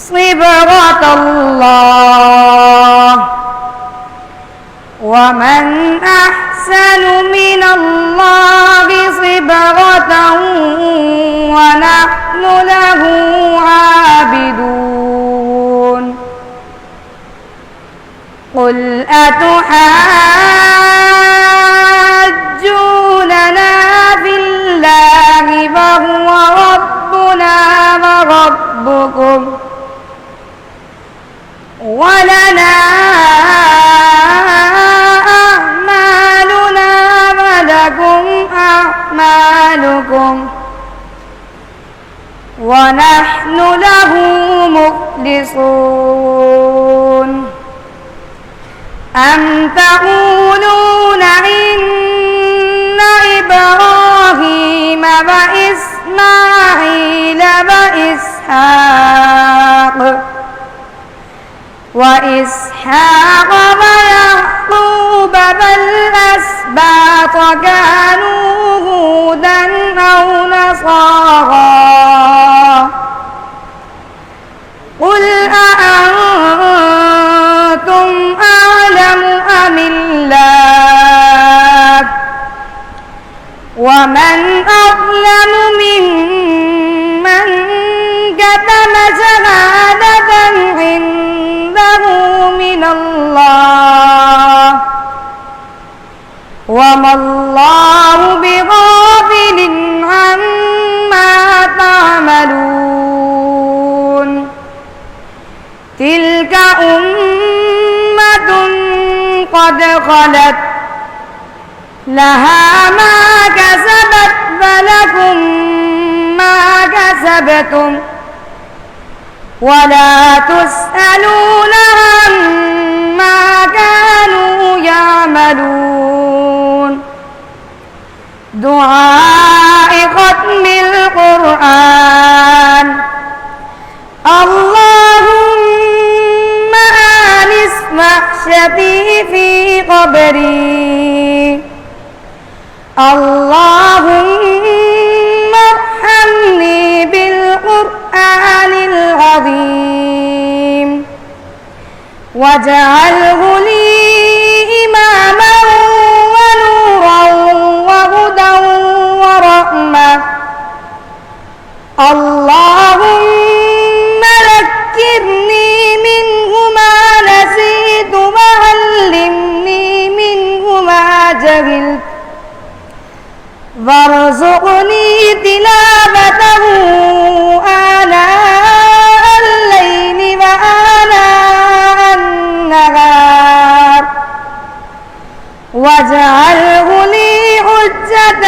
صبغة الله ومن أحسن من الله صبغة ونحن له عابدون قل أتحاجوننا في الله وهو ربنا وربكم ولنا أعمالنا ولكم أعمالكم ونحن له مخلصون أم تقولون إن إبراهيم وإسماعيل وإسحاق ويعقوب والأسباط كانوا هودا أو نصارى قل أأنتم أعلم أم الله ومن أظلم ممن كتم شهادة عنده من الله وما الله بغافل عما تعملون تلك أمة قد خلت لها ما كسبت ولكم ما كسبتم ولا تسألون عما كانوا يعملون دعاء ختم القرآن اللهم آنس وحشتي في قبري اللهم ارحمني بالقرآن العظيم واجعله لي إماما ونورا وهدى ورحمة اللهم ذكرني منه ما نسيت وعلمني منه ما جهلت وارزقني تلاوته آناء الليل وآناء النهار واجعله لي حجة